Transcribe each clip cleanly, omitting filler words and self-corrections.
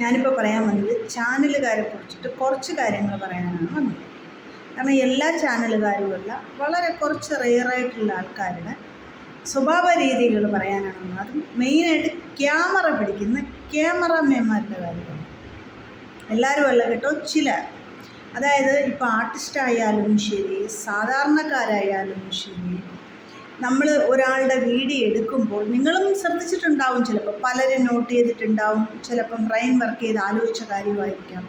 ഞാനിപ്പോൾ പറയാൻ വന്നത് ചാനലുകാരെ കുറിച്ചിട്ട് കുറച്ച് കാര്യങ്ങൾ പറയാനാണ് വന്നത്. കാരണം എല്ലാ ചാനലുകാരുമല്ല, വളരെ കുറച്ച് റെയറായിട്ടുള്ള ആൾക്കാരുടെ സ്വഭാവ രീതികൾ പറയാനാണ് വന്നത്. അതും മെയിനായിട്ട് ക്യാമറ പിടിക്കുന്ന ക്യാമറമാൻമാരുടെ കാര്യമാണ്. എല്ലാവരും അല്ല കേട്ടോ, ചിലർ. അതായത് ഇപ്പോൾ ആർട്ടിസ്റ്റായാലും ശരി, സാധാരണക്കാരായാലും ശരി, നമ്മൾ ഒരാളുടെ വീഡിയോ എടുക്കുമ്പോൾ നിങ്ങളും ശ്രദ്ധിച്ചിട്ടുണ്ടാവും, ചിലപ്പോൾ പലരും നോട്ട് ചെയ്തിട്ടുണ്ടാവും, ചിലപ്പം ബ്രെയിൻ വർക്ക് ചെയ്ത് ആലോചിച്ച കാര്യമായിരിക്കാം.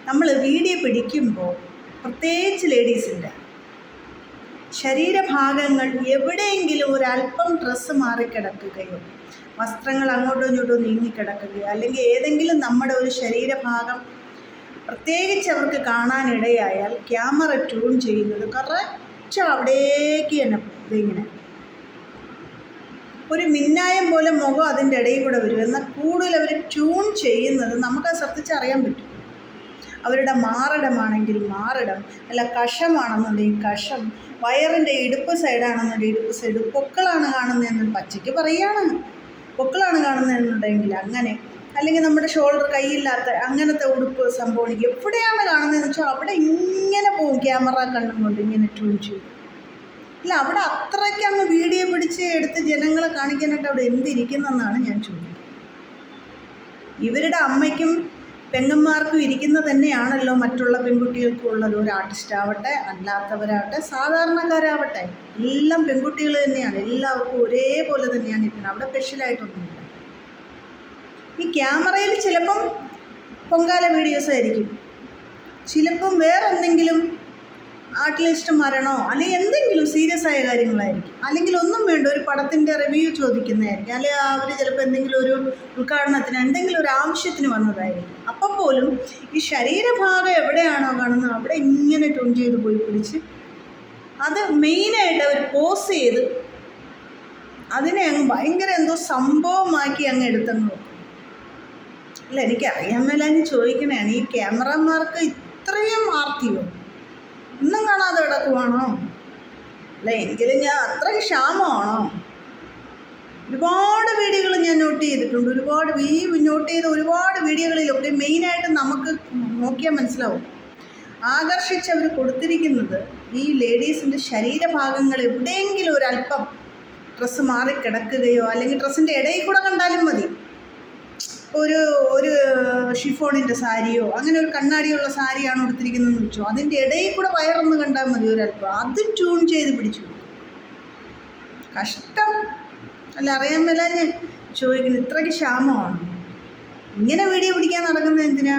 നമ്മൾ വീഡിയോ പിടിക്കുമ്പോൾ പ്രത്യേകിച്ച് ലേഡീസിൻ്റെ ശരീരഭാഗങ്ങൾ എവിടെയെങ്കിലും ഒരല്പം ഡ്രസ്സ് മാറിക്കിടക്കുകയോ വസ്ത്രങ്ങൾ അങ്ങോട്ടും ഇങ്ങോട്ടും നീങ്ങിക്കിടക്കുകയോ അല്ലെങ്കിൽ ഏതെങ്കിലും നമ്മുടെ ഒരു ശരീരഭാഗം പ്രത്യേകിച്ച് അവർക്ക് കാണാനിടയായാൽ ക്യാമറ ട്യൂൺ ചെയ്യുന്നത് കറക്റ്റ് അവിടേക്ക് തന്നെ ഇതിങ്ങനെ ഒരു മിന്നായം പോലെ മുഖം അതിൻ്റെ ഇടയിൽ കൂടെ വരും. എന്നാൽ കൂടുതൽ അവർ ട്യൂൺ ചെയ്യുന്നത് നമുക്കത് ശ്രദ്ധിച്ചറിയാൻ പറ്റും. അവരുടെ മാറിടമാണെങ്കിൽ മാറിടം, അല്ല കഷമാണെന്നുണ്ടെങ്കിൽ കഷം, വയറിൻ്റെ ഇടുപ്പ് സൈഡാണെന്നുണ്ടെങ്കിൽ ഇടുപ്പ് സൈഡ്, പൊക്കളാണ് കാണുന്നതെന്ന് പച്ചയ്ക്ക് പറയുകയാണ്, പൊക്കളാണ് കാണുന്നതെന്നുണ്ടെങ്കിൽ അങ്ങനെ, അല്ലെങ്കിൽ നമ്മുടെ ഷോൾഡർ കൈയില്ലാത്ത അങ്ങനത്തെ ഉടുപ്പ് സംഭവം എവിടെയാണ് കാണുന്നതെന്ന് വെച്ചാൽ അവിടെ ഇങ്ങനെ പോകും ക്യാമറ കണ്ണും കൊണ്ട് ഇങ്ങനെ ട്യൂൺ ചെയ്യും. ഇല്ല, അവിടെ അത്രയ്ക്ക് അങ്ങ് വീഡിയോ പിടിച്ച് എടുത്ത് ജനങ്ങളെ കാണിക്കാനായിട്ട് അവിടെ എന്തിരിക്കുന്നതെന്നാണ് ഞാൻ ചോദിക്കുന്നത്. ഇവരുടെ അമ്മയ്ക്കും പെങ്ങന്മാർക്കും ഇരിക്കുന്ന തന്നെയാണല്ലോ മറ്റുള്ള പെൺകുട്ടികൾക്കും ഉള്ളത്. ഒരു ആർട്ടിസ്റ്റ് ആവട്ടെ, അല്ലാത്തവരാവട്ടെ, സാധാരണക്കാരാവട്ടെ, എല്ലാം പെൺകുട്ടികൾ തന്നെയാണ്. എല്ലാവർക്കും ഒരേപോലെ തന്നെയാണ് ഇരിക്കുന്നത്. അവിടെ സ്പെഷ്യലായിട്ടൊന്നുമില്ല. ഈ ക്യാമറയിൽ ചിലപ്പം പൊങ്കാല വീഡിയോസ് ആയിരിക്കും, ചിലപ്പം വേറെ എന്തെങ്കിലും ആർട്ടിസ്റ്റുമാരാണോ അല്ലെങ്കിൽ എന്തെങ്കിലും സീരിയസ് ആയ കാര്യങ്ങളായിരിക്കും, അല്ലെങ്കിൽ ഒന്നും വേണ്ട ഒരു പടത്തിൻ്റെ റിവ്യൂ ചോദിക്കുന്നതായിരിക്കും, അല്ലെങ്കിൽ അവർ ചിലപ്പോൾ എന്തെങ്കിലും ഒരു ഉദ്ഘാടനത്തിന് എന്തെങ്കിലും ഒരു ആവശ്യത്തിന് വന്നതായിരിക്കും. അപ്പോൾ പോലും ഈ ശരീരഭാഗം എവിടെയാണോ കാണുന്നത് അവിടെ ഇങ്ങനെ ട്യൂൺ ചെയ്ത് പോയി പിടിച്ച് അത് മെയിനായിട്ട് അവർ പോസ് ചെയ്ത് അതിനെ അങ്ങ് ഭയങ്കര എന്തോ സംഭവമാക്കി അങ്ങ് എടുത്തങ്ങ് വെക്കും. അല്ല, എനിക്കറിയാൻ മേലാഞ്ഞ് ചോദിക്കണതാണ്, ഈ ക്യാമറമാർക്ക് ഇത്രയും ആർത്തിയോ? ഒന്നും കാണാതെ കിടക്കുവാണോ? അല്ല, എങ്കിലും ഞാൻ അത്രയ്ക്ക് ക്ഷാമമാണോ? ഒരുപാട് വീഡിയോകൾ ഞാൻ നോട്ട് ചെയ്തിട്ടുണ്ട്. നോട്ട് ചെയ്ത ഒരുപാട് വീഡിയോകളിലൊക്കെ മെയിനായിട്ട് നമുക്ക് നോക്കിയാൽ മനസ്സിലാവും, ആകർഷിച്ചവർ കൊടുത്തിരിക്കുന്നത് ഈ ലേഡീസിൻ്റെ ശരീരഭാഗങ്ങൾ എവിടെയെങ്കിലും ഒരല്പം ഡ്രസ്സ് മാറിക്കിടക്കുകയോ അല്ലെങ്കിൽ ഡ്രസ്സിൻ്റെ ഇടയിൽ കൂടെ കണ്ടാലും മതി. ഒരു ഷിഫോണിൻ്റെ സാരിയോ അങ്ങനെ ഒരു കണ്ണാടിയുള്ള സാരിയാണ് കൊടുത്തിരിക്കുന്നതെന്ന് വെച്ചോ, അതിൻ്റെ ഇടയിൽ കൂടെ വയറൊന്ന് കണ്ടാൽ മതി ഒരല്പം, അത് ട്യൂൺ ചെയ്ത് പിടിച്ചു. കഷ്ടം. അല്ല, അറിയാൻ മേല ഞാൻ ചോദിക്കുന്നത്, ഇത്രയ്ക്ക് ക്ഷാമമാണ്. ഇങ്ങനെ വീഡിയോ പിടിക്കാൻ നടക്കുന്നത് എന്തിനാ?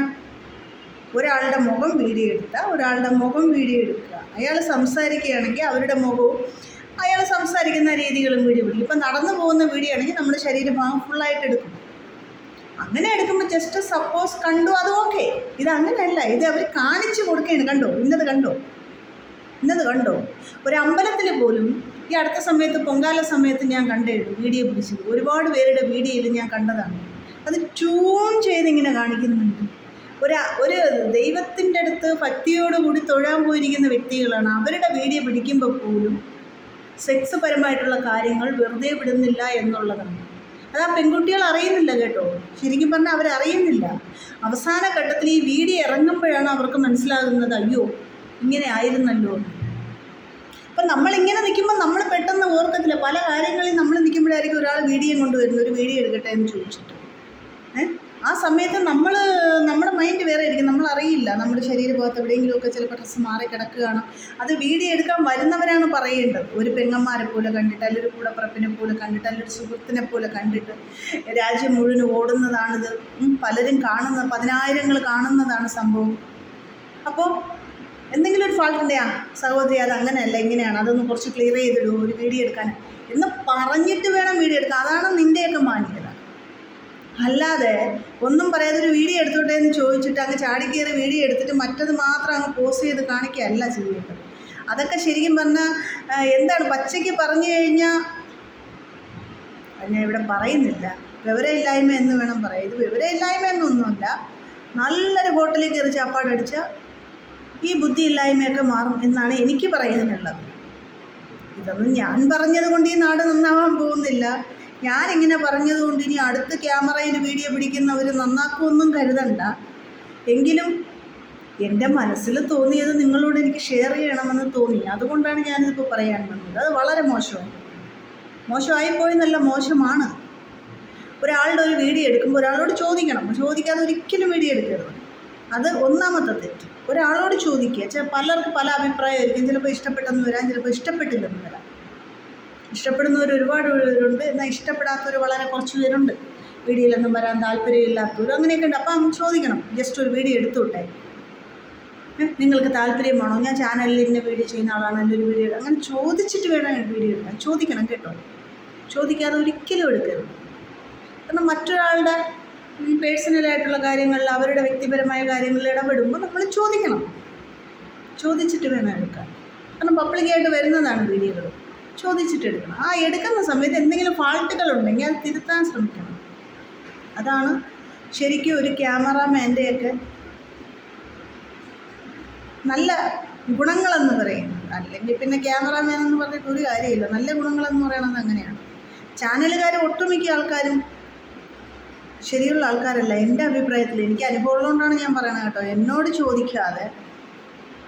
ഒരാളുടെ മുഖം വീഡിയോ എടുത്താൽ ഒരാളുടെ മുഖം വീഡിയോ എടുക്കുക, അയാൾ സംസാരിക്കുകയാണെങ്കിൽ അവരുടെ മുഖവും അയാൾ സംസാരിക്കുന്ന രീതികളും വീഡിയോ പിടിക്കും. ഇപ്പം നടന്നു പോകുന്ന വീഡിയോ ആണെങ്കിൽ നമ്മുടെ ശരീരഭാഗം ഫുള്ളായിട്ട് എടുക്കും. അങ്ങനെ എടുക്കുമ്പോൾ ജസ്റ്റ് സപ്പോസ് കണ്ടു, അത് ഓക്കെ. ഇതങ്ങനെയല്ല, ഇത് അവർ കാണിച്ചു കൊടുക്കുകയാണ്. കണ്ടോ, ഇന്നത് കണ്ടോ. ഒരു അമ്പലത്തിൽ പോലും ഈ അടുത്ത സമയത്ത് പൊങ്കാല സമയത്ത് ഞാൻ കണ്ടായിരുന്നു വീഡിയോ പിടിച്ചത്. ഒരുപാട് പേരുടെ വീഡിയോയിൽ ഞാൻ കണ്ടതാണ്. അത് ട്യൂൺ ചെയ്തിങ്ങനെ കാണിക്കുന്നുണ്ട്. ഒരു ദൈവത്തിൻ്റെ അടുത്ത് ഭക്തിയോടുകൂടി തൊഴാൻ പോയിരിക്കുന്ന വ്യക്തികളാണ്. അവരുടെ വീഡിയോ പിടിക്കുമ്പോൾ പോലും സെക്സ് പരമായിട്ടുള്ള കാര്യങ്ങൾ വെറുതെ വിടുന്നില്ല എന്നുള്ളതാണ്. അത് ആ പെൺകുട്ടികൾ അറിയുന്നില്ല കേട്ടോ. ശരിക്കും പറഞ്ഞാൽ അവരറിയുന്നില്ല. അവസാന ഘട്ടത്തിൽ ഈ വീഡിയോ ഇറങ്ങുമ്പോഴാണ് അവർക്ക് മനസ്സിലാകുന്നത്, അയ്യോ ഇങ്ങനെ ആയിരുന്നല്ലോ. അപ്പം നമ്മളിങ്ങനെ നിൽക്കുമ്പോൾ നമ്മൾ പെട്ടെന്ന് ഓർക്കത്തില്ല. പല കാര്യങ്ങളിൽ നമ്മൾ നിൽക്കുമ്പോഴായിരിക്കും ഒരാൾ വീഡിയോ കൊണ്ടുവരുന്നത്, ഒരു വീഡിയോ എടുക്കട്ടെ എന്ന് ചോദിച്ചിട്ട്. ആ സമയത്ത് നമ്മുടെ മൈൻഡ് വേറെ ആയിരിക്കും, നമ്മളറിയില്ല. നമ്മുടെ ശരീരഭാഗത്ത് എവിടെയെങ്കിലുമൊക്കെ ചിലപ്പോൾ ഡ്രസ്സ് മാറി കിടക്കുകയാണ്. അത് വീഡിയോ എടുക്കാൻ വരുന്നവരാണ് പറയേണ്ടത്. ഒരു പെങ്ങന്മാരെ പോലെ കണ്ടിട്ട്, അല്ലെങ്കിൽ ഒരു കൂടപ്പിറപ്പിനെ പോലെ കണ്ടിട്ട്, അല്ലെങ്കിൽ ഒരു സുഹൃത്തിനെ പോലെ കണ്ടിട്ട് രാജ്യം മുഴുവൻ ഓടുന്നതാണിത്. പലരും കാണുന്നത്, 10,000 കാണുന്നതാണ് സംഭവം. അപ്പോൾ എന്തെങ്കിലും ഒരു ഫാൾട്ട് ഉണ്ടെയാ സഹോദരി, അത് അങ്ങനെയല്ല ഇങ്ങനെയാണ്, അതൊന്ന് കുറച്ച് ക്ലിയർ ചെയ്തിടുമോ ഒരു വീഡിയോ എടുക്കാൻ എന്ന് പറഞ്ഞിട്ട് വേണം വീഡിയോ എടുക്കാൻ. അതാണ് നിൻ്റെയൊക്കെ മാന്യത. അല്ലാതെ ഒന്നും പറയാതെ ഒരു വീഡിയോ എടുത്തോട്ടെ എന്ന് ചോദിച്ചിട്ട് അങ്ങ് ചാടിക്കയറി വീഡിയോ എടുത്തിട്ട് മറ്റത് മാത്രം അങ്ങ് പോസ്റ്റ് ചെയ്ത് കാണിക്കുകയല്ല ചെയ്യേണ്ടത്. അതൊക്കെ ശരിക്കും പറഞ്ഞാൽ എന്താണ്, പച്ചയ്ക്ക് പറഞ്ഞു കഴിഞ്ഞാൽ ഞാൻ ഇവിടെ പറയുന്നില്ല, വിവരമില്ലായ്മ എന്ന് വേണം പറയാം. ഇത് വിവരമില്ലായ്മ എന്നൊന്നുമല്ല. നല്ലൊരു ഹോട്ടലിൽ കയറി ചാപ്പാടടിച്ചാൽ ഈ ബുദ്ധിയില്ലായ്മയൊക്കെ മാറും എന്നാണ് എനിക്ക് പറയാനുള്ളത്. ഇതൊന്നും ഞാൻ പറഞ്ഞത് കൊണ്ട് ഈ നാട് നന്നാവാൻ പോകുന്നില്ല. ഞാനിങ്ങനെ പറഞ്ഞതുകൊണ്ട് ഇനി അടുത്ത് ക്യാമറയിൽ വീഡിയോ പിടിക്കുന്നവർ നന്നാക്കുമെന്നും കരുതണ്ട. എങ്കിലും എൻ്റെ മനസ്സിൽ തോന്നിയത് നിങ്ങളോട് എനിക്ക് ഷെയർ ചെയ്യണമെന്ന് തോന്നി. അതുകൊണ്ടാണ് ഞാനിതിപ്പോൾ പറയാൻ വന്നത്. അത് വളരെ മോശമായിപ്പോയി എന്നല്ല, മോശമാണ്. ഒരാളുടെ ഒരു വീഡിയോ എടുക്കുമ്പോൾ ഒരാളോട് ചോദിക്കണം. ചോദിക്കാതെ ഒരിക്കലും വീഡിയോ എടുക്കരുത്. അത് ഒന്നാമത്തെ തെറ്റ്. ഒരാളോട് ചോദിക്കുക. പലർക്ക് പല അഭിപ്രായമായിരിക്കും. ചിലപ്പോൾ ഇഷ്ടപ്പെട്ടെന്ന് വരാം, ചിലപ്പോൾ ഇഷ്ടപ്പെട്ടില്ലെന്ന് വരാം. ഇഷ്ടപ്പെടുന്നവർ ഒരുപാട് പേരുണ്ട്, എന്നാൽ ഇഷ്ടപ്പെടാത്തവർ വളരെ കുറച്ച് പേരുണ്ട്. വീഡിയോയിലൊന്നും വരാൻ താല്പര്യമില്ലാത്തവരും അങ്ങനെയൊക്കെ ഉണ്ട്. അപ്പം ചോദിക്കണം, ജസ്റ്റ് ഒരു വീഡിയോ എടുത്തുവിട്ടെ, നിങ്ങൾക്ക് താല്പര്യമാണോ, ഞാൻ ചാനലിൽ ഇന്ന വീഡിയോ ചെയ്യുന്ന ആളാണ്, നല്ലൊരു വീഡിയോ അങ്ങനെ ചോദിച്ചിട്ട് വേണം വീഡിയോ എടുക്കാൻ. ചോദിക്കണം കേട്ടോ. ചോദിക്കാതെ ഒരിക്കലും എടുക്കരുത്. കാരണം മറ്റൊരാളുടെ പേഴ്സണലായിട്ടുള്ള കാര്യങ്ങളിൽ, അവരുടെ വ്യക്തിപരമായ കാര്യങ്ങളിൽ ഇടപെടുമ്പോൾ നമ്മൾ ചോദിച്ചിട്ട് വേണം എടുക്കാൻ. കാരണം പബ്ലിക്കായിട്ട് വരുന്നതാണ് വീഡിയോകൾ. ചോദിച്ചിട്ട് എടുക്കണം. ആ എടുക്കുന്ന സമയത്ത് എന്തെങ്കിലും ഫാൾട്ടുകളുണ്ടെങ്കിൽ അത് തിരുത്താൻ ശ്രമിക്കണം. അതാണ് ശരിക്കും ഒരു ക്യാമറാമാൻ്റെയൊക്കെ നല്ല ഗുണങ്ങളെന്ന് പറയുന്നത്. അല്ലെങ്കിൽ പിന്നെ ക്യാമറാമാൻ എന്ന് പറഞ്ഞിട്ട് ഒരു കാര്യമില്ല. നല്ല ഗുണങ്ങളെന്ന് പറയണത് അങ്ങനെയാണ്. ചാനലുകാർ ഒട്ടുമിക്ക ആൾക്കാരും ശരിയുള്ള ആൾക്കാരല്ല എൻ്റെ അഭിപ്രായത്തിൽ. എനിക്ക് അനുഭവമുള്ളതുകൊണ്ടാണ് ഞാൻ പറയണത് കേട്ടോ. എന്നോട് ചോദിക്കാതെ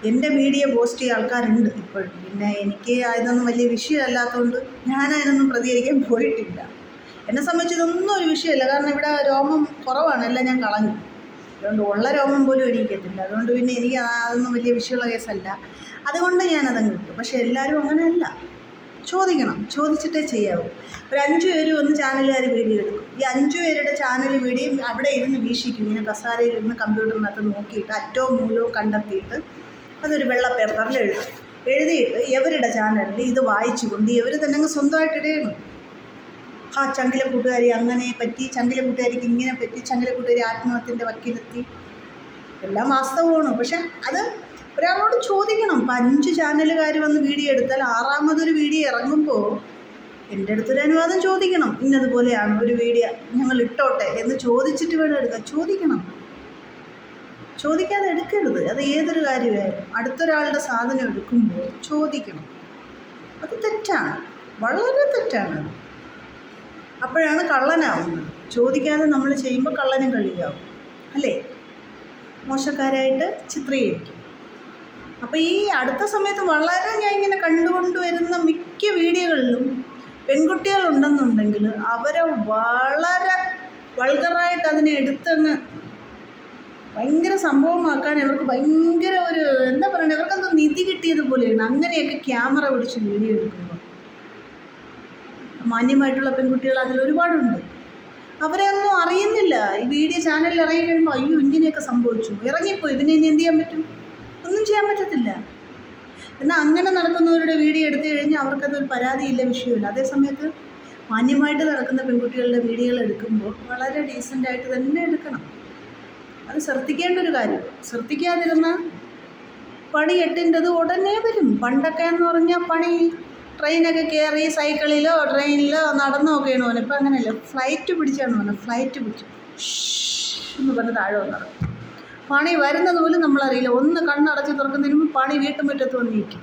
എൻ്റെ വീഡിയോ പോസ്റ്റ് ചെയ്യുന്ന ആൾക്കാരുണ്ട് ഇപ്പോഴും. പിന്നെ എനിക്ക് ഇതൊന്നും വലിയ വിഷയമല്ലാത്തതുകൊണ്ട് ഞാൻ അതിനൊന്നും പ്രതികരിക്കാൻ പോയിട്ടില്ല. എന്നെ സംബന്ധിച്ച് ഇതൊന്നും ഒരു വിഷയമല്ല. കാരണം ഇവിടെ രോമം കുറവാണ്, എല്ലാം ഞാൻ കളഞ്ഞു. അതുകൊണ്ട് ഉള്ള രോമം പോലും എണീക്കത്തില്ല. അതുകൊണ്ട് പിന്നെ എനിക്ക് അതൊന്നും വലിയ വിഷയമുള്ള കേസല്ല. അതുകൊണ്ട് ഞാനതങ്ങ് കിട്ടും. പക്ഷേ എല്ലാവരും അങ്ങനെയല്ല. ചോദിക്കണം. ചോദിച്ചിട്ടേ ചെയ്യാവൂ. ഒരു 5 പേര് വന്ന് ചാനലുകാർ വീഡിയോ എടുക്കും. ഈ 5 പേരുടെ ചാനൽ വീഡിയോ അവിടെ ഇരുന്ന് വീക്ഷിക്കും. ഇങ്ങനെ കസാരയിൽ ഇരുന്ന് കമ്പ്യൂട്ടറിനകത്ത് നോക്കിയിട്ട് അറ്റവും മൂലവും കണ്ടെത്തിയിട്ട് അതൊരു വെള്ള പേപ്പറിൽ എഴുതിയിട്ട് ഇവരുടെ ചാനലിൽ ഇത് വായിച്ചുകൊണ്ട് ഇവർ തന്നെ അങ്ങ് സ്വന്തമായിട്ട് ഇടയണം. ചങ്കിലെ കൂട്ടുകാരി അങ്ങനെ പറ്റി, ചങ്കിലെ കൂട്ടുകാരിക്ക് ഇങ്ങനെ പറ്റി, ചങ്കിലെ കൂട്ടുകാരി ആത്മഹത്യൻ്റെ വക്കീലെത്തി, എല്ലാം വാസ്തവമാണ്. പക്ഷെ അത് ഒരാളോട് ചോദിക്കണം. ഇപ്പം 5 ചാനലുകാർ വന്ന് വീഡിയോ എടുത്താൽ 6ാമതൊരു വീഡിയോ ഇറങ്ങുമ്പോൾ എൻ്റെ അടുത്തൊരു അനുവാദം ചോദിക്കണം. ഇന്നതുപോലെയാണ് ഒരു വീഡിയോ, ഞങ്ങൾ ഇട്ടോട്ടെ എന്ന് ചോദിച്ചിട്ട് വേണം എടുക്കാൻ. ചോദിക്കാതെ എടുക്കരുത്. അത് ഏതൊരു കാര്യമായാലും അടുത്തൊരാളുടെ സാധനം എടുക്കുമ്പോൾ ചോദിക്കണം. അത് തെറ്റാണ്, വളരെ തെറ്റാണ്. അപ്പോഴാണ് കള്ളനാവുന്നത്. ചോദിക്കാതെ നമ്മൾ ചെയ്യുമ്പോൾ കള്ളനും കളിയാവും, അല്ലേ? മോശക്കാരായിട്ട് ചിത്രീകരിക്കും. അപ്പോൾ ഈ അടുത്ത സമയത്ത് വളരെ ഞാൻ ഇങ്ങനെ കണ്ടുകൊണ്ടുവരുന്ന മിക്ക വീഡിയോകളിലും പെൺകുട്ടികളുണ്ടെന്നുണ്ടെങ്കിൽ അവരെ വളരെ വൾഗറായിട്ട് അതിനെ എടുത്തങ്ങ് ഭയങ്കര സംഭവമാക്കാൻ ഇവർക്ക് ഭയങ്കര ഒരു എന്താ പറയുക, ഇവർക്കെന്തോ നിധി കിട്ടിയതുപോലെയാണ്. അങ്ങനെയൊക്കെ ക്യാമറ പിടിച്ച് വീഡിയോ എടുക്കുമ്പോൾ മാന്യമായിട്ടുള്ള പെൺകുട്ടികൾ അതിലൊരുപാടുണ്ട്. അവരെ ഒന്നും അറിയുന്നില്ല. ഈ വീഡിയോ ചാനലിൽ ഇറങ്ങി കഴിയുമ്പോൾ അയ്യോ ഇങ്ങനെയൊക്കെ സംഭവിച്ചു, ഇറങ്ങിപ്പോയി, പിന്നെ ഇനി എന്ത് ചെയ്യാൻ പറ്റും? ഒന്നും ചെയ്യാൻ പറ്റത്തില്ല. എന്നാൽ അങ്ങനെ നടക്കുന്നവരുടെ വീഡിയോ എടുത്തു കഴിഞ്ഞാൽ അവർക്കതൊരു പരാതിയില്ല, വിഷയമില്ല. അതേസമയത്ത് മാന്യമായിട്ട് നടക്കുന്ന പെൺകുട്ടികളുടെ വീഡിയോകൾ എടുക്കുമ്പോൾ വളരെ ഡീസൻ്റായിട്ട് തന്നെ എടുക്കണം. അത് ശ്രദ്ധിക്കേണ്ട ഒരു കാര്യം. ശ്രദ്ധിക്കാതിരുന്ന പണി എട്ടിൻ്റെത് ഉടനെ വരും. പണ്ടൊക്കെ എന്ന് പറഞ്ഞാൽ പണി ട്രെയിനൊക്കെ കയറി സൈക്കിളിലോ ട്രെയിനിലോ നടന്നൊക്കെയാണ് പോലെ. ഇപ്പം അങ്ങനെയല്ല, ഫ്ലൈറ്റ് പിടിച്ചാണ് പറഞ്ഞത്. ഫ്ലൈറ്റ് പിടിച്ചു എന്ന് പറഞ്ഞ് താഴെ വന്നത്. പണി വരുന്നത് പോലും നമ്മളറിയില്ല. ഒന്ന് കണ്ണടച്ച് തുറക്കുന്നതിന് മുമ്പ് പണി വീട്ടുമുറ്റത്ത് വന്നിരിക്കും.